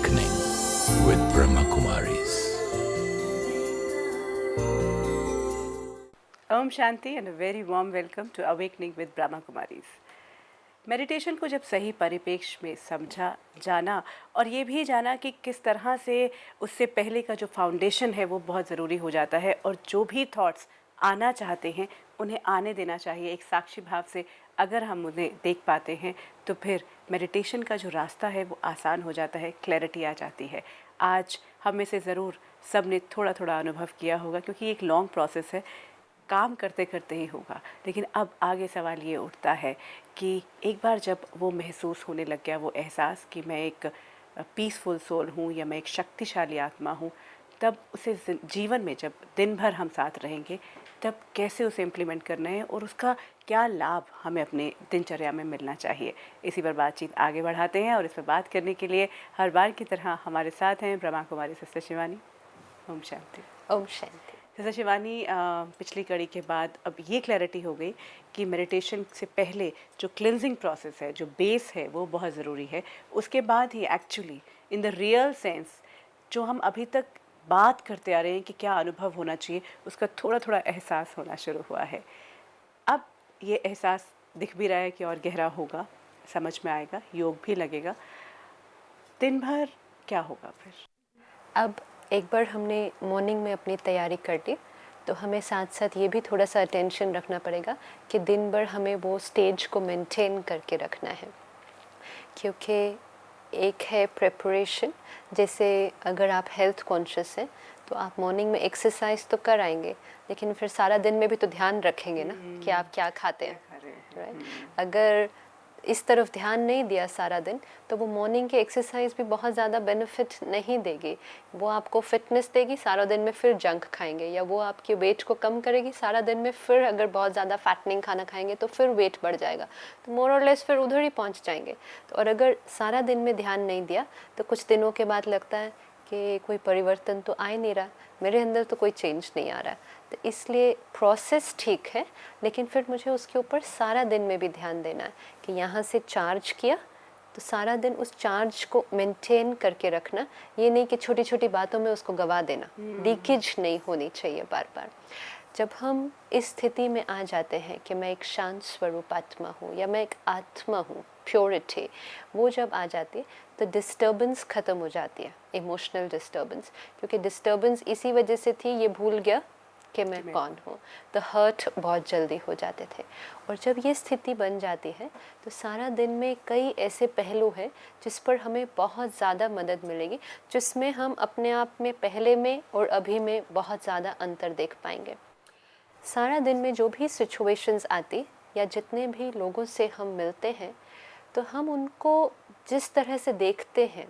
Awakening with Brahma Kumaris. Om Shanti and a very warm welcome to Awakening with Brahma Kumaris. Meditation को जब सही परिप्रेक्ष्य में समझा, जाना और ये भी जाना कि किस तरह से उससे पहले का जो फाउंडेशन है वो बहुत ज़रूरी हो जाता है और जो भी थॉट्स आना चाहते हैं उन्हें आने देना चाहिए एक साक्षी भाव से। अगर हम उन्हें देख पाते हैं तो फिर मेडिटेशन का जो रास्ता है वो आसान हो जाता है, क्लैरिटी आ जाती है। आज हम में से ज़रूर सब ने थोड़ा थोड़ा अनुभव किया होगा क्योंकि एक लॉन्ग प्रोसेस है, काम करते करते ही होगा। लेकिन अब आगे सवाल ये उठता है कि एक बार जब वो महसूस होने लग गया, वो एहसास कि मैं एक पीसफुल सोल हूँ या मैं एक शक्तिशाली आत्मा हूँ, तब उसे जीवन में जब दिन भर हम साथ रहेंगे तब कैसे उसे इम्प्लीमेंट करना है और उसका क्या लाभ हमें अपने दिनचर्या में मिलना चाहिए। इसी पर बातचीत आगे बढ़ाते हैं और इस पर बात करने के लिए हर बार की तरह हमारे साथ हैं ब्रह्मा कुमारी सिस्टर शिवानी। ओम शांति। ओम शांति। सिस्टर शिवानी, पिछली कड़ी के बाद अब ये क्लैरिटी हो गई कि मेडिटेशन से पहले जो क्लिनजिंग प्रोसेस है, जो बेस है, वो बहुत ज़रूरी है। उसके बाद ही actually in the real sense जो हम अभी तक बात करते आ रहे हैं कि क्या अनुभव होना चाहिए, उसका थोड़ा थोड़ा एहसास होना शुरू हुआ है। अब ये एहसास दिख भी रहा है कि और गहरा होगा, समझ में आएगा, योग भी लगेगा। दिन भर क्या होगा फिर? अब एक बार हमने मॉर्निंग में अपनी तैयारी कर ली तो हमें साथ साथ ये भी थोड़ा सा अटेंशन रखना पड़ेगा कि दिन भर हमें वो स्टेज को मेंटेन करके रखना है, क्योंकि एक है प्रिपरेशन। जैसे अगर आप हेल्थ कॉन्शियस हैं तो आप मॉर्निंग में एक्सरसाइज तो कर आएंगे, लेकिन फिर सारा दिन में भी तो ध्यान रखेंगे ना कि आप क्या खाते हैं, राइट। अगर इस तरफ ध्यान नहीं दिया सारा दिन तो वो मॉर्निंग की एक्सरसाइज भी बहुत ज़्यादा बेनिफिट नहीं देगी। वो आपको फिटनेस देगी, सारा दिन में फिर जंक खाएंगे, या वो आपके वेट को कम करेगी, सारा दिन में फिर अगर बहुत ज़्यादा फैटनिंग खाना खाएंगे तो फिर वेट बढ़ जाएगा, तो मोर और लेस फिर उधर ही पहुंच जाएंगे। तो और अगर सारा दिन में ध्यान नहीं दिया तो कुछ दिनों के बाद लगता है कि कोई परिवर्तन तो आ ही नहीं रहा, मेरे अंदर तो कोई चेंज नहीं आ रहा। तो इसलिए प्रोसेस ठीक है, लेकिन फिर मुझे उसके ऊपर सारा दिन में भी ध्यान देना है कि यहाँ से चार्ज किया तो सारा दिन उस चार्ज को मेंटेन करके रखना। ये नहीं कि छोटी छोटी बातों में उसको गवा देना, लीकेज नहीं होनी चाहिए बार बार। जब हम इस स्थिति में आ जाते हैं कि मैं एक शांत स्वरूप आत्मा हूँ या मैं एक आत्मा हूँ, प्योरिटी, वो जब आ जाती है तो डिस्टर्बेंस ख़त्म हो जाती है, इमोशनल डिस्टर्बेंस। क्योंकि डिस्टर्बेंस इसी वजह से थी, ये भूल गया कि मैं कौन हूँ, तो हर्ट बहुत जल्दी हो जाते थे। और जब ये स्थिति बन जाती है तो सारा दिन में कई ऐसे पहलू हैं जिस पर हमें बहुत ज़्यादा मदद मिलेगी, जिसमें हम अपने आप में पहले में और अभी में बहुत ज़्यादा अंतर देख पाएंगे। सारा दिन में जो भी सिचुएशंस आती या जितने भी लोगों से हम मिलते हैं तो हम उनको जिस तरह से देखते हैं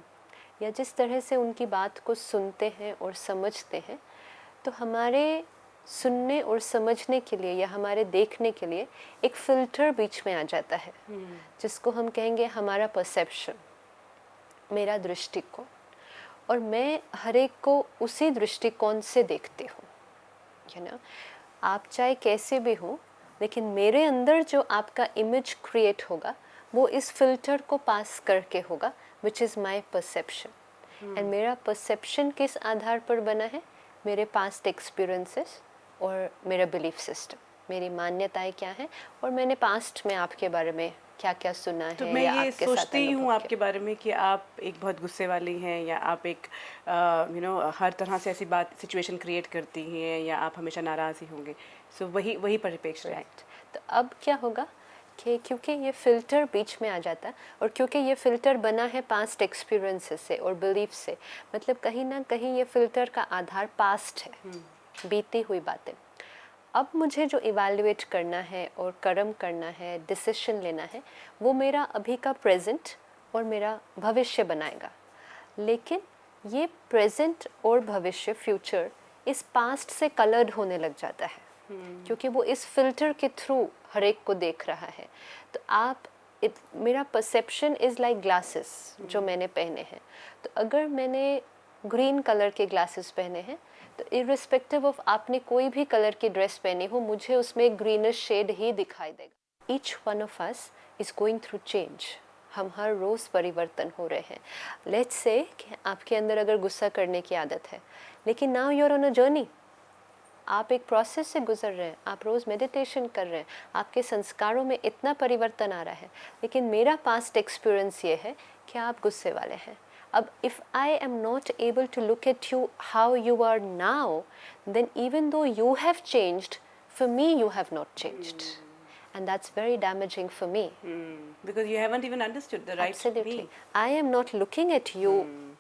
या जिस तरह से उनकी बात को सुनते हैं और समझते हैं, तो हमारे सुनने और समझने के लिए या हमारे देखने के लिए एक फ़िल्टर बीच में आ जाता है, जिसको हम कहेंगे हमारा परसेप्शन, मेरा दृष्टिकोण। और मैं हर एक को उसी दृष्टिकोण से देखती हूँ, यू नो। आप चाहे कैसे भी हो, लेकिन मेरे अंदर जो आपका इमेज क्रिएट होगा वो इस फिल्टर को पास करके होगा, which is my perception. And मेरा परसेप्शन किस आधार पर बना है? मेरे पास्ट एक्सपीरियंसेस और मेरा बिलीफ सिस्टम, मेरी मान्यताएं क्या हैं और मैंने पास्ट में आपके बारे में क्या क्या सुना है। तो मैं ये सोचती हूँ आपके बारे में कि आप एक बहुत गुस्से वाली हैं, या आप एक हर तरह से ऐसी बात सिचुएशन क्रिएट करती हैं, या आप हमेशा नाराज़ ही होंगे। सो वही परिप्रेक्ष्य है। तो अब क्या होगा कि क्योंकि ये फ़िल्टर बीच में आ जाता है और क्योंकि ये फ़िल्टर बना है पास्ट एक्सपीरियंसेस से और बिलीफ से, मतलब कहीं ना कहीं ये फ़िल्टर का आधार पास्ट है, बीती हुई बातें। अब मुझे जो इवैल्यूएट करना है और कर्म करना है, डिसीजन लेना है, वो मेरा अभी का प्रेजेंट और मेरा भविष्य बनाएगा। लेकिन ये प्रेजेंट और भविष्य, फ्यूचर, इस पास्ट से कलर्ड होने लग जाता है, क्योंकि वो इस फिल्टर के थ्रू हर एक को देख रहा है। तो आप मेरा परसेप्शन इज़ लाइक ग्लासेस जो मैंने पहने हैं। तो अगर मैंने ग्रीन कलर के ग्लासेस पहने हैं तो इर्रिस्पेक्टिव ऑफ आपने कोई भी कलर की ड्रेस पहनी हो, मुझे उसमें ग्रीनिश शेड ही दिखाई देगा। Each one of us is going through change. हम हर रोज़ परिवर्तन हो रहे हैं। लेट्स से कि आपके अंदर अगर गुस्सा करने की आदत है, लेकिन now you are on a journey, आप एक प्रोसेस से गुजर रहे हैं, आप रोज़ मेडिटेशन कर रहे हैं, आपके संस्कारों में इतना परिवर्तन आ रहा है, लेकिन मेरा पास्ट एक्सपीरियंस ये है कि आप गुस्से वाले हैं। अब if I am not able to look at you how you are now, then even though you have changed, for me you have not changed, and that's very damaging for me. Because you haven't even understood the right Absolutely. me. I am not looking at you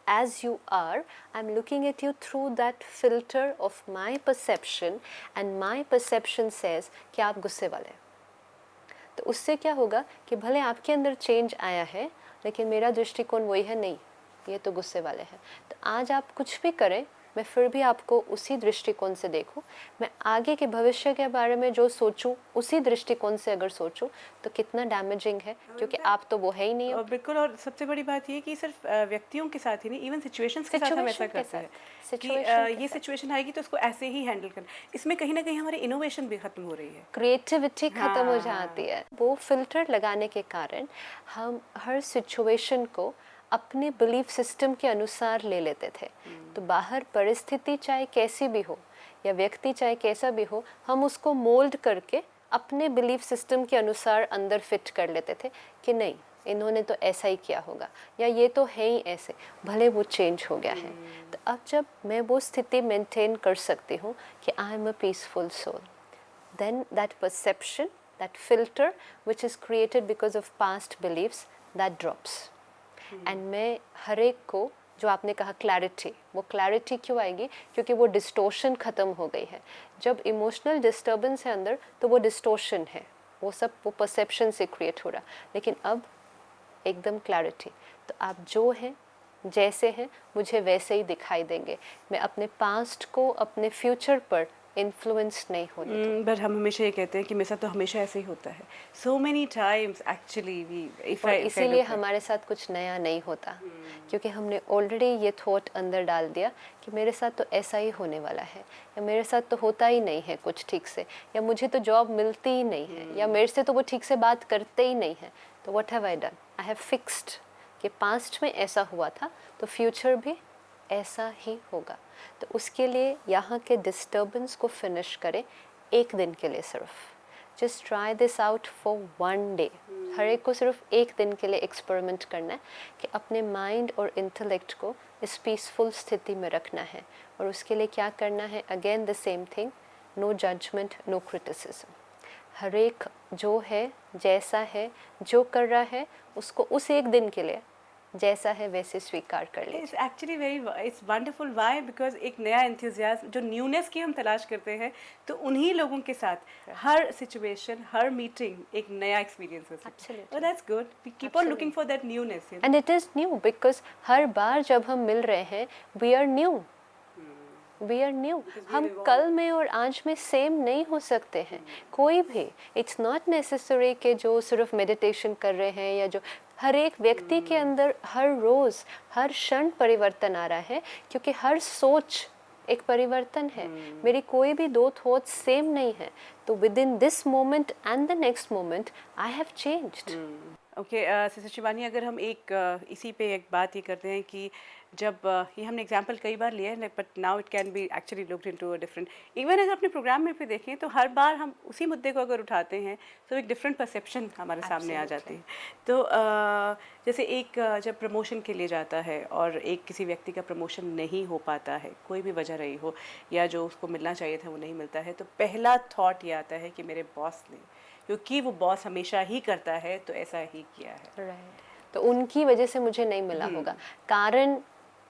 as you are, I'm looking at you through that filter of my perception, and my perception says कि आप गुस्से वाले हैं। तो उससे क्या होगा कि भले आपके अंदर चेंज आया है, लेकिन मेरा दृष्टिकोण वही है, नहीं ये तो गुस्से वाले हैं। तो आज आप कुछ भी करें, मैं फिर भी आपको उसी दृष्टिकोण से देखूं, मैं आगे के भविष्य के बारे में जो सोचूं उसी दृष्टिकोण से अगर सोचूं, तो कितना डैमेजिंग है, क्योंकि आप तो वो है ही नहीं हो। बिल्कुल। और सबसे बड़ी बात ये कि सिर्फ व्यक्तियों के साथ ही नहीं, इवन सिचुएशंस के साथ हम ऐसा करते हैं कि ये सिचुएशन आएगी तो उसको ऐसे ही हैंडल करना। इसमें कहीं ना कहीं हमारी इनोवेशन भी खत्म हो रही है, क्रिएटिविटी खत्म हो जाती है। वो फिल्टर लगाने के कारण हम हर सिचुएशन को अपने बिलीफ सिस्टम के अनुसार ले लेते थे। तो बाहर परिस्थिति चाहे कैसी भी हो या व्यक्ति चाहे कैसा भी हो, हम उसको मोल्ड करके अपने बिलीफ सिस्टम के अनुसार अंदर फिट कर लेते थे कि नहीं इन्होंने तो ऐसा ही किया होगा, या ये तो है ही ऐसे, भले वो चेंज हो गया है। तो अब जब मैं वो स्थिति मेंटेन कर सकती हूँ कि I am a peaceful soul, then that perception, that filter which is created because of past beliefs, that drops. And मैं हर एक को, जो आपने कहा क्लैरिटी, वो क्लैरिटी क्यों आएगी? क्योंकि वो डिस्टोर्शन ख़त्म हो गई है। जब इमोशनल डिस्टर्बेंस है अंदर, तो वो डिस्टोर्शन है, वो सब वो परसेप्शन से क्रिएट हो रहा। लेकिन अब एकदम क्लैरिटी, तो आप जो हैं जैसे हैं मुझे वैसे ही दिखाई देंगे। मैं अपने पास्ट को अपने फ्यूचर पर इन्फ्लुएंस नहीं होने दूँ। बट हम हमेशा ये कहते हैं कि मेरे साथ तो हमेशा ऐसे ही होता है। So many times actually we इसीलिए हमारे साथ कुछ नया नहीं होता, क्योंकि हमने ऑलरेडी ये थॉट अंदर डाल दिया कि मेरे साथ तो ऐसा ही होने वाला है, या मेरे साथ तो होता ही नहीं है कुछ ठीक से, या मुझे तो जॉब मिलती ही नहीं है, या मेरे से तो वो ठीक से बात करते ही नहीं है। तो what have I done? I have fixed कि पास्ट में ऐसा हुआ था तो फ्यूचर भी ऐसा ही होगा। तो उसके लिए यहाँ के डिस्टर्बेंस को फिनिश करें एक दिन के लिए सिर्फ। Just try this out for 1 day. हर एक को सिर्फ एक दिन के लिए एक्सपेरिमेंट करना है कि अपने माइंड और इंटेलेक्ट को इस पीसफुल स्थिति में रखना है। और उसके लिए क्या करना है? Again the same thing, no judgement, no criticism. हर एक जो है, जैसा है, जो कर रहा है, उसको उस एक दिन के लिए जैसा है वैसे स्वीकार कर ले। It's actually very it's wonderful. Why? Because एक नया एंथुजियाज्म, जो न्यूनेस की हम तलाश करते हैं, तो उन्हीं लोगों के साथ हर सिचुएशन, हर मीटिंग एक नया एक्सपीरियंस हो सकता है। That's good. We keep on looking for that newness, and it is new because हर बार जब हम मिल रहे हैं we are new, we are new. हम कल में और आज में सेम नहीं हो सकते हैं कोई भी। इट्स नॉट नेसेसरी कि जो सिर्फ मेडिटेशन कर रहे हैं या जो, हर एक व्यक्ति के अंदर हर रोज़ हर क्षण परिवर्तन आ रहा है, क्योंकि हर सोच एक परिवर्तन है। मेरी कोई भी 2 थॉट्स सेम नहीं है, तो with in this moment and the next moment I have changed. Okay sister Shivani, अगर हम इसी पे एक बात ये करते हैं कि जब ये हमने एग्जांपल कई बार लिया है, but now it can be actually looked into a different, even अगर अपने प्रोग्राम में भी देखें तो हर बार हम उसी मुद्दे को अगर उठाते हैं तो एक डिफरेंट परसेप्शन हमारे सामने आ जाती है। तो जैसे एक जब प्रमोशन के लिए जाता है और एक किसी व्यक्ति का प्रमोशन नहीं हो पाता है, कोई भी वजह रही हो, या जो उसको मिलना चाहिए था वो नहीं मिलता है, तो पहला थॉट ये आता है कि मेरे बॉस ने, क्योंकि वो बॉस हमेशा ही करता है तो ऐसा ही किया है। राइट, तो उनकी वजह से मुझे नहीं मिला होगा। कारण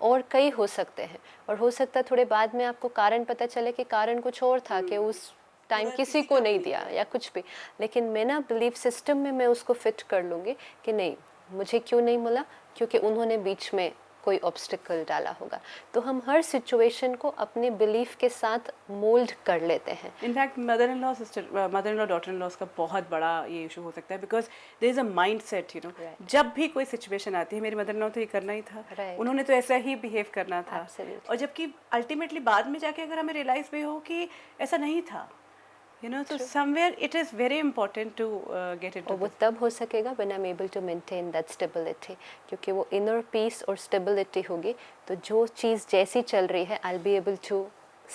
और कई हो सकते हैं, और हो सकता है थोड़े बाद में आपको कारण पता चले कि कारण कुछ और था, कि उस टाइम किसी को नहीं दिया या कुछ भी। लेकिन मैं ना बिलीफ सिस्टम में मैं उसको फिट कर लूँगी कि नहीं, मुझे क्यों नहीं मिला, क्योंकि उन्होंने बीच में कोई ऑब्स्टिकल डाला होगा। तो हम हर सिचुएशन को अपने बिलीफ के साथ मोल्ड कर लेते हैं। In fact mother in law daughter in laws का बहुत बड़ा ये इशू हो सकता है, because there is a mindset, you know, जब भी कोई सिचुएशन आती है, मेरी मदर इन लॉ तो ये करना ही था, उन्होंने तो ऐसा ही बिहेव करना था। और जबकि अल्टीमेटली बाद में जाके अगर हमें रियलाइज भी हो कि ऐसा नहीं था, You know, so somewhere it is very important to get into और वो this. तब हो सकेगा when I'm able to maintain that stability, क्योंकि वो inner peace और stability होगी तो जो चीज़ जैसी चल रही है I'll be able to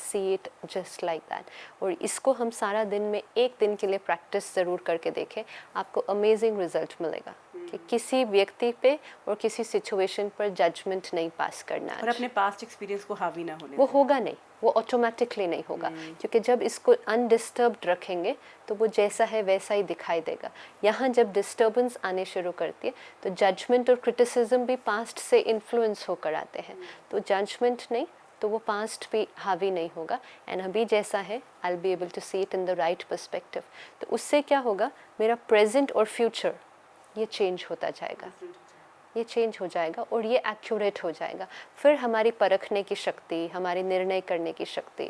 see it just like that. और इसको हम सारा दिन में एक दिन के लिए प्रैक्टिस ज़रूर करके देखें, आपको अमेजिंग रिजल्ट मिलेगा कि किसी व्यक्ति पे और किसी सिचुएशन पर जजमेंट नहीं पास करना और अपने पास्ट एक्सपीरियंस को हावी ना होने वो दें। होगा नहीं, वो ऑटोमेटिकली नहीं होगा क्योंकि जब इसको अनडिस्टर्ब्ड रखेंगे तो वो जैसा है वैसा ही दिखाई देगा। यहाँ जब डिस्टर्बेंस आने शुरू करती है तो जजमेंट और क्रिटिसिज्म भी पास्ट से इन्फ्लुएंस होकर आते हैं, तो जजमेंट नहीं तो वो पास्ट भी हावी नहीं होगा एंड अभी जैसा है I will be able to see it in the right perspective. तो उससे क्या होगा, मेरा प्रेजेंट और फ्यूचर ये चेंज होता जाएगा, ये चेंज हो जाएगा और ये एक्यूरेट हो जाएगा। फिर हमारी परखने की शक्ति, हमारी निर्णय करने की शक्ति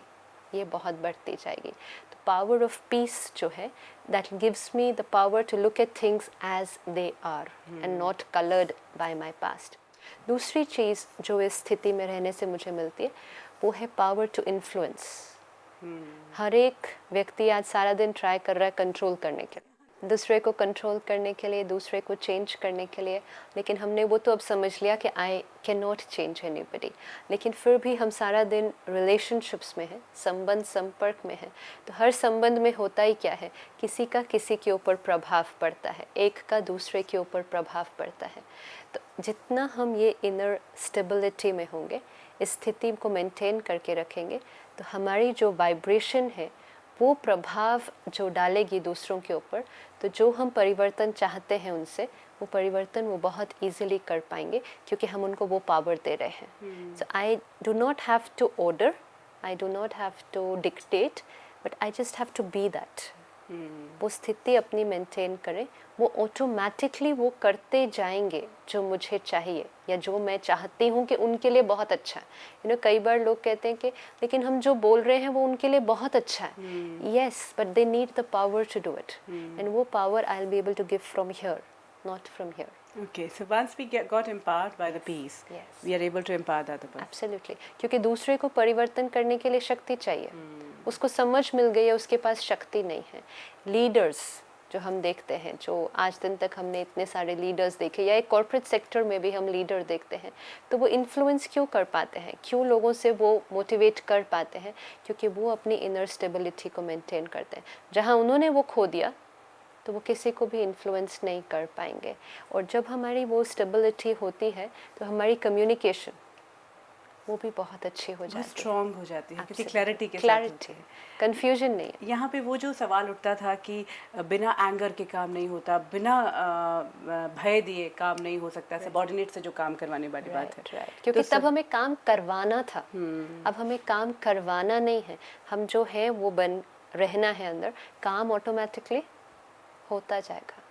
ये बहुत बढ़ती जाएगी। तो पावर ऑफ पीस जो है that gives me the power to look at things as they are and not coloured by my past. दूसरी चीज़ जो इस स्थिति में रहने से मुझे मिलती है वो है पावर टू इन्फ्लुएंस। हर एक व्यक्ति आज सारा दिन ट्राई कर रहा है कंट्रोल करने के लिए, दूसरे को कंट्रोल करने के लिए, दूसरे को चेंज करने के लिए, लेकिन हमने वो तो अब समझ लिया कि I can not change anybody. लेकिन फिर भी हम सारा दिन रिलेशनशिप्स में हैं, संबंध संपर्क में हैं, तो हर संबंध में होता ही क्या है, किसी का किसी के ऊपर प्रभाव पड़ता है, एक का दूसरे के ऊपर प्रभाव पड़ता है। तो जितना हम ये इनर स्टेबिलिटी में होंगे, इस स्थिति को मेंटेन करके रखेंगे, तो हमारी जो वाइब्रेशन है वो प्रभाव जो डालेगी दूसरों के ऊपर, तो जो हम परिवर्तन चाहते हैं उनसे वो परिवर्तन वो बहुत इजीली कर पाएंगे क्योंकि हम उनको वो पावर दे रहे हैं। So I do not have to order, I do not have to dictate, but I just have to be that. वो स्थिति अपनी मेंटेन करें, वो ऑटोमेटिकली वो करते जाएंगे जो मुझे चाहिए या जो मैं चाहती हूँ कि उनके लिए बहुत अच्छा है। यू नो, कई बार लोग कहते हैं कि लेकिन हम जो बोल रहे हैं वो उनके लिए बहुत अच्छा है। Yes, but they need the power to do it and वो power I will be able to give from here, not from here. Okay, so once we got empowered by the peace, Yes. we are able to empower the other person. Absolutely, क्योंकि दूसरे को परिवर्तन करने के लिए शक्ति चाहिए, उसको समझ मिल गई है, उसके पास शक्ति नहीं है। लीडर्स जो हम देखते हैं, जो आज दिन तक हमने इतने सारे लीडर्स देखे या एक कॉर्पोरेट सेक्टर में भी हम लीडर देखते हैं, तो वो इन्फ्लुएंस क्यों कर पाते हैं, क्यों लोगों से वो मोटिवेट कर पाते हैं, क्योंकि वो अपनी इनर स्टेबिलिटी को मेंटेन करते हैं। जहाँ उन्होंने वो खो दिया तो वो किसी को भी इन्फ्लुएंस नहीं कर पाएंगे। और जब हमारी वो स्टेबिलिटी होती है तो हमारी कम्युनिकेशन वो भी बहुत अच्छी हो जाती है, स्ट्रॉन्ग हो जाती है क्योंकि क्लैरिटी के साथ क्लैरिटी, होती है। कंफ्यूजन नहीं है। यहाँ पे वो जो सवाल उठता था कि बिना एंगर के काम नहीं होता, बिना भय दिए काम नहीं हो सकता, सबॉर्डिनेट से जो काम करवाने वाली बात है। राइट, क्योंकि तब हमें काम करवाना था, अब हमें काम करवाना नहीं है, हम जो है वो बन रहना है अंदर, काम ऑटोमेटिकली होता जाएगा,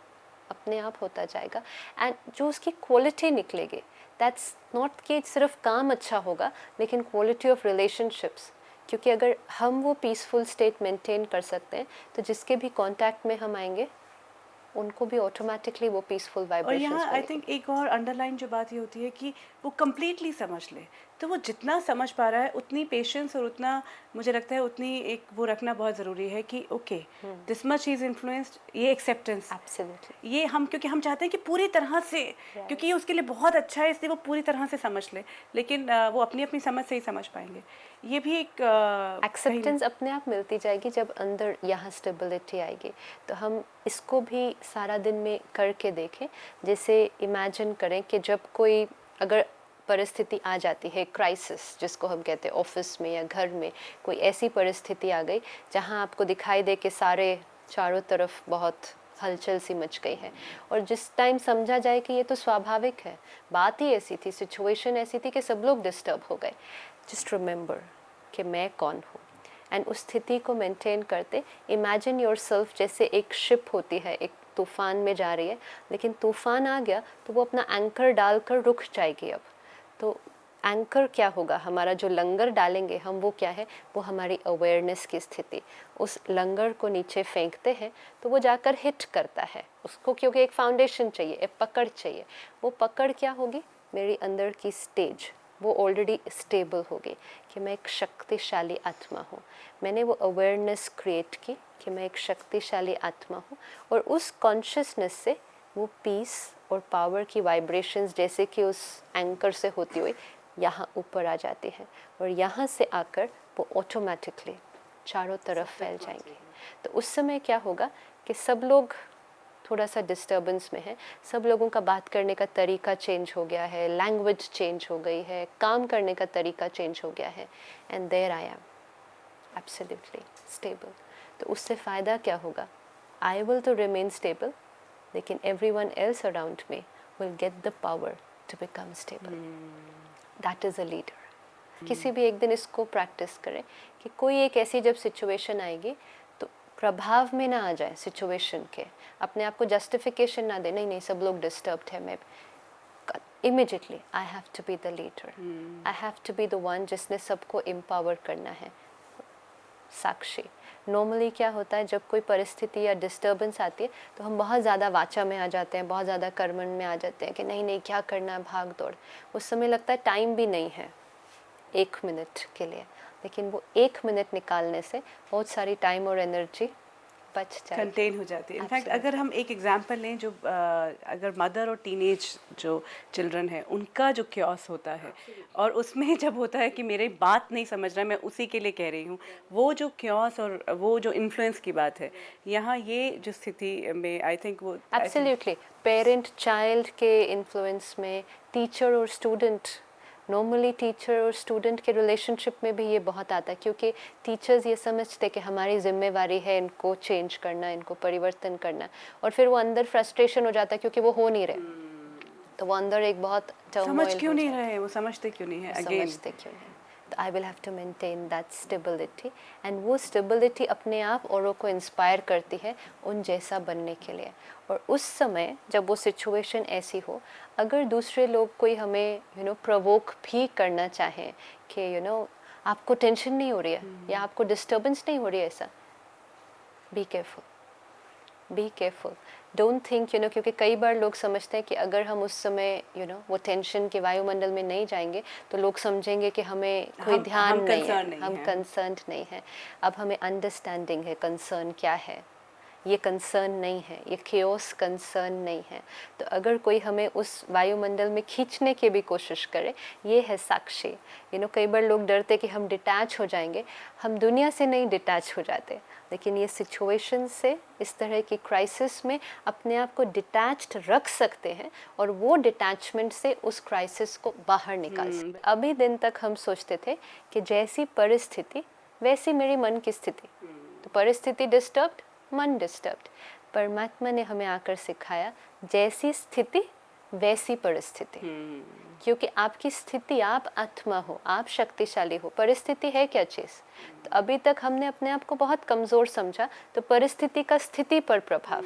अपने आप होता जाएगा। एंड जो उसकी क्वालिटी निकलेगी, दैट्स नॉट कि सिर्फ काम अच्छा होगा, लेकिन क्वालिटी ऑफ रिलेशनशिप्स, क्योंकि अगर हम वो पीसफुल स्टेट मेंटेन कर सकते हैं तो जिसके भी कांटेक्ट में हम आएंगे उनको भी ऑटोमेटिकली वो पीसफुल और वाइब्रेशंस यहाँ आई थिंक एक और अंडरलाइन जो बात ये होती है कि वो कम्प्लीटली समझ ले, तो वो जितना समझ पा रहा है उतनी पेशेंस और उतना मुझे लगता है उतनी एक वो रखना बहुत ज़रूरी है कि okay this much is influenced, ये एक्सेप्टेंस, एब्सोल्युटली, ये हम क्योंकि हम चाहते हैं कि पूरी तरह से क्योंकि ये उसके लिए बहुत अच्छा है इसलिए वो पूरी तरह से समझ ले, लेकिन वो अपनी अपनी समझ से ही समझ पाएंगे। ये भी एक एक्सेप्टेंस अपने आप मिलती जाएगी जब अंदर यहाँ स्टेबिलिटी आएगी। तो हम इसको भी सारा दिन में करके देखें। जैसे इमेजिन करें कि जब कोई अगर परिस्थिति आ जाती है, क्राइसिस जिसको हम कहते हैं, ऑफिस में या घर में कोई ऐसी परिस्थिति आ गई जहाँ आपको दिखाई दे कि सारे चारों तरफ बहुत हलचल सी मच गई है, और जिस टाइम समझा जाए कि ये तो स्वाभाविक है, बात ही ऐसी थी, सिचुएशन ऐसी थी कि सब लोग डिस्टर्ब हो गए, जस्ट रिमेंबर कि मैं कौन हूँ। एंड उस स्थिति को मेंटेन करते इमेजिन योरसेल्फ जैसे एक शिप होती है, एक तूफान में जा रही है, लेकिन तूफान आ गया तो वो अपना एंकर डालकर रुक जाएगी। अब तो एंकर क्या होगा, हमारा जो लंगर डालेंगे हम, वो क्या है, वो हमारी अवेयरनेस की स्थिति। उस लंगर को नीचे फेंकते हैं तो वो जाकर हिट करता है उसको, क्योंकि एक फाउंडेशन चाहिए, एक पकड़ चाहिए। वो पकड़ क्या होगी, मेरी अंदर की स्टेज वो ऑलरेडी स्टेबल होगी कि मैं एक शक्तिशाली आत्मा हूँ। मैंने वो अवेयरनेस क्रिएट की कि मैं एक शक्तिशाली आत्मा हूँ, और उस कॉन्शियसनेस से वो पीस और पावर की वाइब्रेशंस जैसे कि उस एंकर से होती हुई यहाँ ऊपर आ जाती है, और यहाँ से आकर वो ऑटोमेटिकली चारों तरफ फैल जाएंगे। तो उस समय क्या होगा कि सब लोग थोड़ा सा डिस्टर्बेंस में है, सब लोगों का बात करने का तरीका चेंज हो गया है, लैंग्वेज चेंज हो गई है, काम करने का तरीका चेंज हो गया है, and there I am absolutely stable. तो उससे फ़ायदा क्या होगा? आई विल तो रिमेन स्टेबल, लेकिन everyone else around me will get the power to become stable. That is a leader. किसी भी एक दिन इसको प्रैक्टिस करें कि कोई एक ऐसी जब सिचुएशन आएगी तो प्रभाव में ना आ जाए सिचुएशन के, अपने आप को जस्टिफिकेशन ना दे, नहीं नहीं सब लोग डिस्टर्ब्ड है, मैं immediately I have to be the leader, I have to be the one जिसने सबको एम्पावर करना है। साक्षी। नॉर्मली क्या होता है जब कोई परिस्थिति या डिस्टर्बेंस आती है तो हम बहुत ज़्यादा वाचा में आ जाते हैं, बहुत ज़्यादा कर्मण में आ जाते हैं कि नहीं नहीं क्या करना है, भाग दौड़। उस समय लगता है टाइम भी नहीं है 1 मिनट के लिए, लेकिन वो 1 मिनट निकालने से बहुत सारी टाइम और एनर्जी बच जाएगी, कंटेन हो जाती है। इनफैक्ट अगर हम एक एग्जांपल लें, जो अगर मदर और टीनेज जो चिल्ड्रन है उनका जो क्योस होता है, और उसमें जब होता है कि मेरी बात नहीं समझ रहा है, मैं उसी के लिए कह रही हूँ, वो जो क्योस और वो जो इन्फ्लुएंस की बात है, यहाँ ये जो स्थिति में आई थिंक वो एब्सोल्युटली पेरेंट चाइल्ड के इन्फ्लुएंस में, टीचर और स्टूडेंट, नॉर्मली टीचर और स्टूडेंट के रिलेशनशिप में भी ये बहुत आता है, क्योंकि टीचर्स ये समझते कि हमारी जिम्मेवारी है इनको चेंज करना, इनको परिवर्तन करना, और फिर वो अंदर फ्रस्ट्रेशन हो जाता है क्योंकि वो हो नहीं रहे, तो वो अंदर एक बहुत समझ क्यों नहीं रहे, वो समझते क्यों नहीं है, अगेन समझते क्यों नहीं। तो I will have to maintain that stability, and वो स्टेबिलिटी अपने आप औरों को इंस्पायर करती है उन जैसा बनने के लिए। और उस समय जब वो सिचुएशन ऐसी हो, अगर दूसरे लोग कोई हमें प्रोवोक भी करना चाहें कि आपको टेंशन नहीं हो रही है या आपको डिस्टर्बेंस नहीं हो रही है, ऐसा be careful, be careful, don't think क्योंकि कई बार लोग समझते हैं कि अगर हम उस समय वो टेंशन के वायुमंडल में नहीं जाएंगे तो लोग समझेंगे कि हमें कोई ध्यान नहीं है, हम कंसर्न्ड नहीं है। अब हमें अंडरस्टैंडिंग है कंसर्न क्या है, ये कंसर्न नहीं है, ये केओस कंसर्न नहीं है। तो अगर कोई हमें उस वायुमंडल में खींचने की भी कोशिश करे, ये है साक्षी। कई बार लोग डरते कि हम डिटैच हो जाएंगे, हम दुनिया से नहीं डिटैच हो जाते, लेकिन ये सिचुएशन से, इस तरह की क्राइसिस में अपने आप को डिटैच्ड रख सकते हैं, और वो डिटैचमेंट से उस क्राइसिस को बाहर निकाल सकते। अभी दिन तक हम सोचते थे कि जैसी परिस्थिति वैसी मेरी मन की स्थिति, तो परिस्थिति डिस्टर्ब्ड, मन डिस्टर्ब्ड। परमात्मा ने हमें आकर सिखाया जैसी स्थिति वैसी परिस्थिति, क्योंकि आपकी स्थिति, आप आत्मा हो, आप शक्तिशाली हो, परिस्थिति है क्या चीज़। तो अभी तक हमने अपने आप को बहुत कमज़ोर समझा, तो परिस्थिति का स्थिति पर प्रभाव,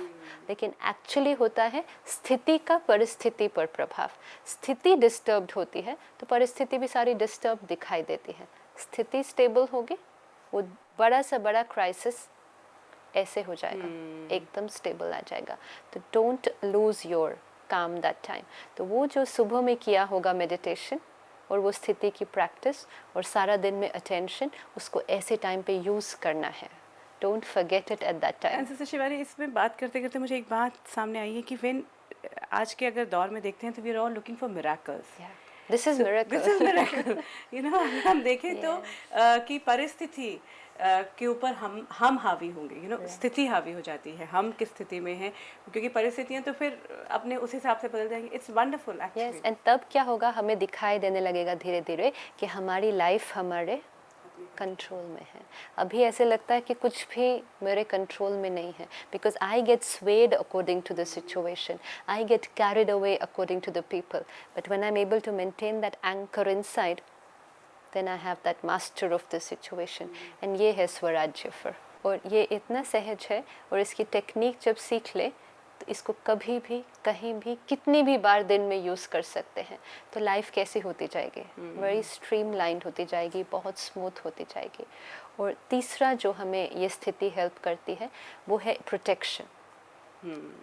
लेकिन एक्चुअली होता है स्थिति का परिस्थिति पर प्रभाव। स्थिति डिस्टर्ब्ड होती है तो परिस्थिति भी सारी डिस्टर्ब दिखाई देती है। स्थिति स्टेबल होगी, वो बड़ा से बड़ा क्राइसिस ऐसे हो जाएगा, एकदम स्टेबल आ जाएगा। तो डोंट लूज योर काम दैट टाइम। तो वो जो सुबह में किया होगा मेडिटेशन और वो स्थिति की प्रैक्टिस और सारा दिन में अटेंशन, उसको ऐसे टाइम पे यूज़ करना है। Don't forget it at that time. Sister Shivani, इसमें बात करते करते मुझे एक बात सामने आई है कि व्हेन आज के अगर दौर में देखते हैं तो we are all looking for miracles. This is miracle. अगर हम देखें तो कि परिस्थिति के ऊपर हम हावी होंगे, स्थिति हावी हो जाती है, हम किस स्थिति में हैं, क्योंकि परिस्थितियां तो फिर अपने उस हिसाब से बदल जाएंगी। It's wonderful actually. एंड तब क्या होगा, हमें दिखाई देने लगेगा धीरे धीरे कि हमारी लाइफ हमारे कंट्रोल में है। अभी ऐसे लगता है कि कुछ भी मेरे कंट्रोल में नहीं है, because I get swayed according to the situation, I get carried away according to the people, but when I am able to maintain that anchor inside, then I have that master of the situation, and ये है स्वराज्य फिर। और ये इतना सहज है, और इसकी टेक्निक जब सीख ले तो इसको कभी भी, कहीं भी, कितनी भी बार दिन में यूज़ कर सकते हैं। तो लाइफ कैसी होती जाएगी, वेरी स्ट्रीमलाइंड होती जाएगी, बहुत स्मूथ होती जाएगी। और तीसरा जो हमें ये स्थिति हेल्प करती है वो है protection.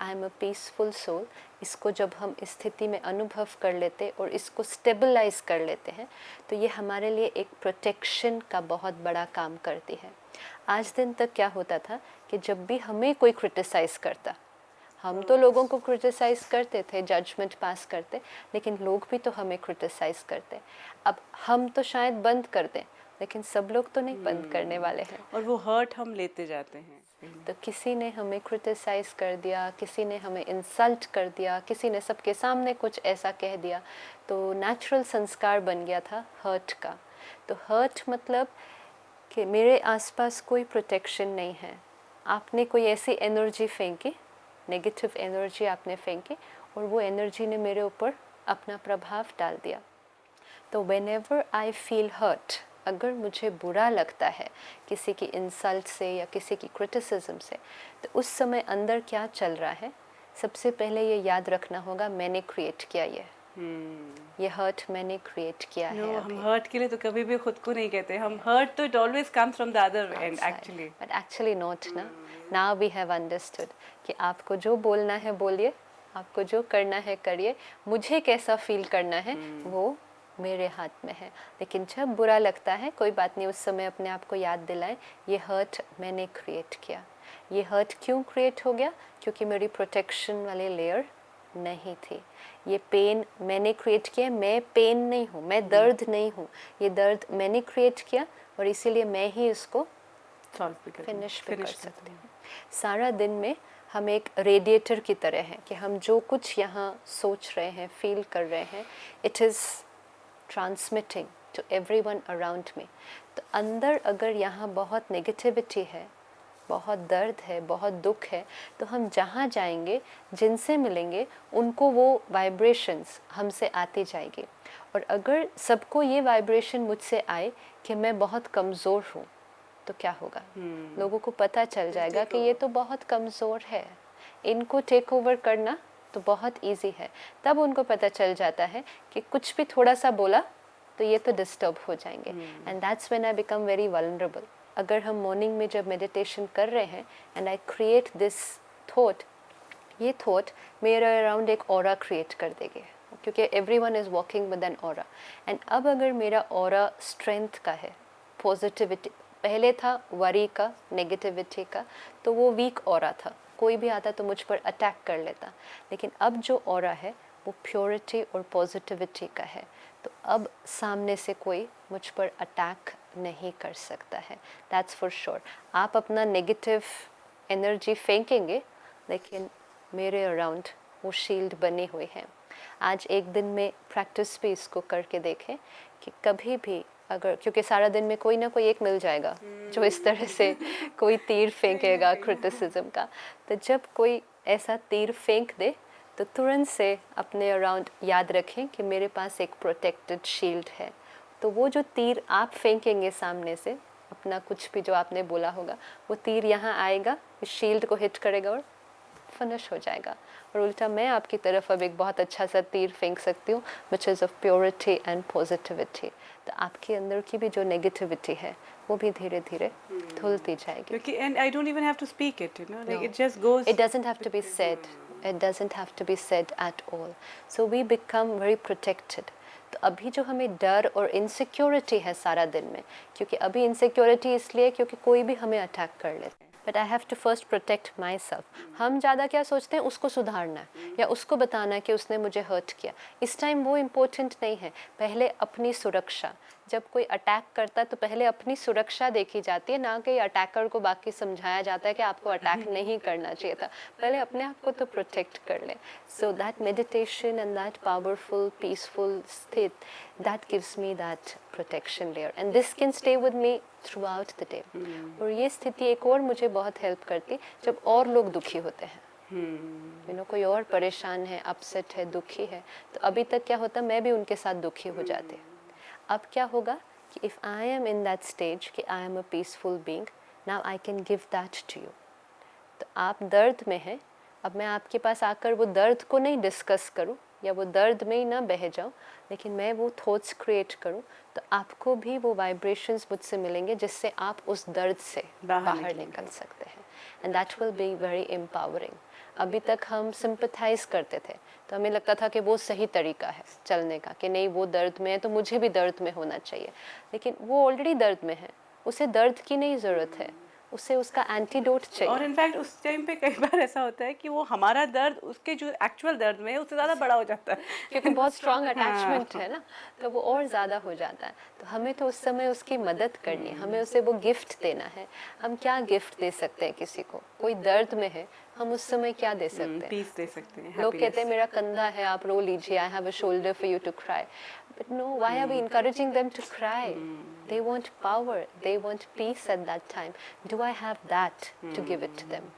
I am a peaceful soul. इसको जब हम इस स्थिति में अनुभव कर लेते और इसको स्टेबलाइज कर लेते हैं तो ये हमारे लिए एक प्रोटेक्शन का बहुत बड़ा काम करती है। आज दिन तक क्या होता था कि जब भी हमें कोई क्रिटिसाइज़ करता, हम तो लोगों को क्रिटिसाइज़ करते थे, जजमेंट पास करते, लेकिन लोग भी तो हमें क्रिटिसाइज़ करते। अब हम तो शायद बंद कर दें, लेकिन सब लोग तो नहीं बंद करने वाले हैं। और वो हर्ट हम लेते जाते हैं। तो किसी ने हमें क्रिटिसाइज़ कर दिया, किसी ने हमें इंसल्ट कर दिया, किसी ने सबके सामने कुछ ऐसा कह दिया, तो नेचुरल संस्कार बन गया था हर्ट का। तो हर्ट मतलब कि मेरे आसपास कोई प्रोटेक्शन नहीं है, आपने कोई ऐसी एनर्जी फेंकी, नेगेटिव एनर्जी आपने फेंकी, और वो एनर्जी ने मेरे ऊपर अपना प्रभाव डाल दिया। तो व्हेनेवर आई फील हर्ट, अगर मुझे बुरा लगता है किसी की इंसल्ट से या किसी की क्रिटिसिज्म से, तो उस समय अंदर क्या चल रहा है, सबसे पहले ये याद रखना होगा, मैंने क्रिएट किया ये हर्ट मैंने क्रिएट किया है। हम हर्ट के लिए तो कभी भी खुद को नहीं कहते, हम हर्ट तो it always comes from the other and actually, but actually not ना। नाउ वी हैव अंडरस्टूड कि आपको जो बोलना है बोलिए, आपको जो करना है करिए, मुझे कैसा फील करना है वो मेरे हाथ में है। लेकिन जब बुरा लगता है, कोई बात नहीं, उस समय अपने आप को याद दिलाएं, ये हर्ट मैंने क्रिएट किया। ये हर्ट क्यों क्रिएट हो गया? क्योंकि मेरी प्रोटेक्शन वाली लेयर नहीं थी। ये पेन मैंने क्रिएट किया, मैं पेन नहीं हूँ, मैं दर्द नहीं हूँ, ये दर्द मैंने क्रिएट किया, और इसीलिए मैं ही इसको फिनिश भी कर सकती हूँ। सारा दिन में हम एक रेडिएटर की तरह हैं कि हम जो कुछ यहाँ सोच रहे हैं, फील कर रहे हैं, it is transmitting to everyone around me. तो अंदर अगर यहाँ बहुत नेगेटिविटी है, बहुत दर्द है, बहुत दुख है, तो हम जहाँ जाएंगे, जिनसे मिलेंगे, उनको वो वाइब्रेशंस हमसे आती जाएगी। और अगर सबको ये वाइब्रेशन मुझसे आए कि मैं बहुत कमज़ोर हूँ, तो क्या होगा? लोगों को पता चल जाएगा कि ये तो बहुत कमज़ोर है, इनको टेक ओवर करना तो बहुत इजी है। तब उनको पता चल जाता है कि कुछ भी थोड़ा सा बोला तो ये तो डिस्टर्ब हो जाएंगे, and that's when I become very vulnerable. अगर हम मॉर्निंग में जब मेडिटेशन कर रहे हैं and I create this thought, ये थॉट मेरे अराउंड एक ऑरा क्रिएट कर देंगे, क्योंकि everyone is walking with an aura. And अब अगर मेरा ऑरा स्ट्रेंथ का है, पॉजिटिविटी, पहले था वरी का, नेगेटिविटी का, तो वो वीक ऑरा था, कोई भी आता तो मुझ पर अटैक कर लेता। लेकिन अब जो ऑरा है वो प्योरिटी और पॉजिटिविटी का है, तो अब सामने से कोई मुझ पर अटैक नहीं कर सकता है, दैट्स फॉर श्योर। आप अपना नेगेटिव एनर्जी फेंकेंगे, लेकिन मेरे अराउंड वो शील्ड बनी हुई है। आज एक दिन में प्रैक्टिस भी इसको करके देखें कि कभी भी अगर, क्योंकि सारा दिन में कोई ना कोई एक मिल जाएगा जो इस तरह से कोई तीर फेंकेगा क्रिटिसिज्म का, तो जब कोई ऐसा तीर फेंक दे तो तुरंत से अपने अराउंड याद रखें कि मेरे पास एक प्रोटेक्टेड शील्ड है। तो वो जो तीर आप फेंकेंगे सामने से, अपना कुछ भी जो आपने बोला होगा, वो तीर यहाँ आएगा, इस शील्ड को हिट करेगा और फिनिश हो जाएगा। और उल्टा मैं आपकी तरफ अब एक बहुत अच्छा सा तीर फेंक सकती हूँ, which is of purity and positivity. तो आपके अंदर की भी जो नेगेटिविटी है वो भी धीरे धीरे धुलती जाएगी। क्योंकि and I don't even have to speak it, you know, like it just goes. It doesn't have to be said. It doesn't have to be said at all. So we become very protected. तो अभी जो हमें डर और insecurity है सारा दिन में, क्योंकि अभी इनसिक्योरिटी इसलिए क्योंकि कोई भी हमें अटैक कर लेता है, but I have to first protect myself. हम ज़्यादा क्या सोचते हैं, उसको सुधारना है या उसको बताना है कि उसने मुझे हर्ट किया। इस टाइम वो इम्पोर्टेंट नहीं है, पहले अपनी सुरक्षा। जब कोई अटैक करता है तो पहले अपनी सुरक्षा देखी जाती है, ना कि अटैकर को बाकी समझाया जाता है कि आपको अटैक नहीं करना चाहिए था। पहले अपने आप को तो प्रोटेक्ट कर ले। So that meditation and that powerful peaceful स्थित, that gives me that protection layer, and this can stay with me throughout the day. और ये स्थिति एक और मुझे बहुत हेल्प करती जब और लोग दुखी होते हैं, यू नो, कोई और परेशान है, अपसेट है, दुखी है, तो अभी तक क्या होता, मैं भी उनके साथ दुखी हो जाती। अब क्या होगा कि if I am in that stage कि I am a peaceful being, now I can give that to you. तो आप दर्द में हैं, अब मैं आपके पास आकर वो दर्द को नहीं डिस्कस करूं या वो दर्द में ही ना बह जाऊं, लेकिन मैं वो थॉट्स क्रिएट करूं, तो आपको भी वो वाइब्रेशंस मुझसे मिलेंगे जिससे आप उस दर्द से बाहर निकल सकते हैं, and that will be very empowering. अभी तक हम सिंपथाइज करते थे, तो हमें लगता था कि वो सही तरीका है चलने का, कि नहीं वो दर्द में है तो मुझे भी दर्द में होना चाहिए, लेकिन वो ऑलरेडी दर्द में है, उसे दर्द की नहीं ज़रूरत है, उसे उसका एंटीडोट और चाहिए। इनफैक्ट उस टाइम पे कई बार ऐसा होता है कि वो हमारा दर्द उसके जो एक्चुअल दर्द में है उससे ज़्यादा बड़ा हो जाता है, क्योंकि बहुत स्ट्रॉन्ग हाँ। अटैचमेंट है ना, तो वो और ज़्यादा हो जाता है। तो हमें तो उस समय उसकी मदद करनी है, हमें उसे वो गिफ्ट देना है। हम क्या गिफ्ट दे सकते हैं किसी को? कोई दर्द में है, हम उस समय क्या दे सकते हैं? पीस दे सकते हैं, लोग कहते हैं happiness। मेरा कंधा है, आप रो लीजिए, I have a shoulder for you to cry, but no, why are we encouraging them to cry? They want power, they want peace at that time. Do I have that to give it to them?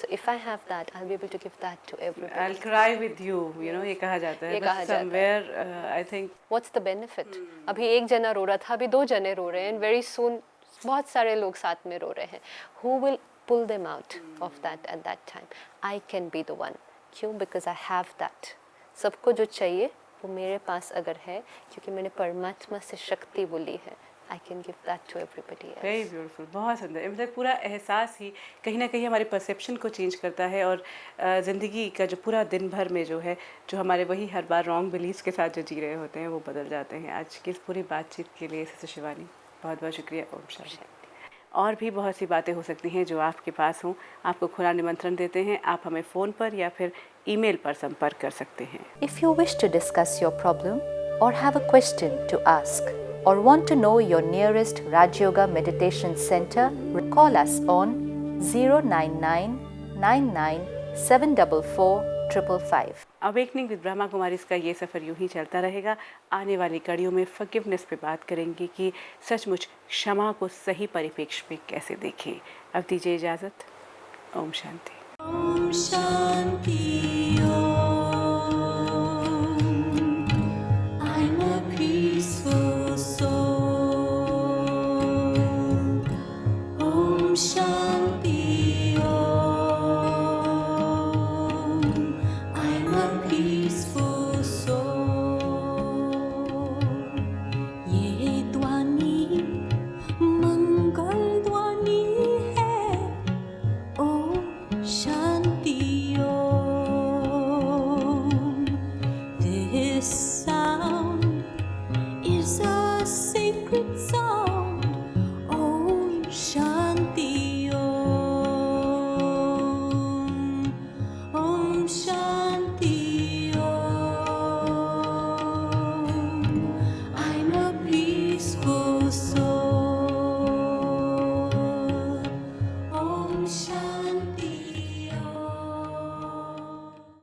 So if I have that, I'll be able to give that to everybody. I'll cry with you, you know, ये कहा जाता है, ये but कहा जाता है। somewhere I think What's the benefit? अभी एक जना रो रहा था, अभी 2 जने रो रहे हैं, and very soon बहुत सारे लोग साथ में रो रहे हैं. Who will pull them out of that at that time? I can be the one. क्यों? Because I have that. सबको जो चाहिए वो मेरे पास अगर है, क्योंकि मैंने परमात्मा से शक्ति वो ली है, I can give that to everybody else. Very beautiful, बहुत सुंदर। मतलब पूरा एहसास ही कहीं ना कहीं हमारे परसेप्शन को चेंज करता है, और ज़िंदगी का जो पूरा दिन भर में जो है, जो हमारे वही हर बार रॉन्ग बिलीव्स के साथ जो जी रहे होते हैं वो बदल जाते हैं। आज की इस पूरी बातचीत के लिए सिस्टर शिवानी बहुत बहुत शुक्रिया। ओम शांति। और भी बहुत सी बातें हो सकती हैं जो आपके पास हों, आपको खुला निमंत्रण देते हैं। आप हमें फ़ोन पर या फिर ईमेल पर संपर्क कर सकते हैं। If you wish to discuss your problem or have a question to ask or want to know your nearest Raj Yoga Meditation Center, call us on 099 99 744 555. Awakening with Brahma Kumaris का ये सफ़र यूं ही चलता रहेगा। आने वाली कड़ियों में फॉरगिवनेस पे बात करेंगे कि सचमुच क्षमा को सही परिप्रेक्ष्य में कैसे देखें। अब दीजिए इजाज़त। ओम शांति। Om Shanti.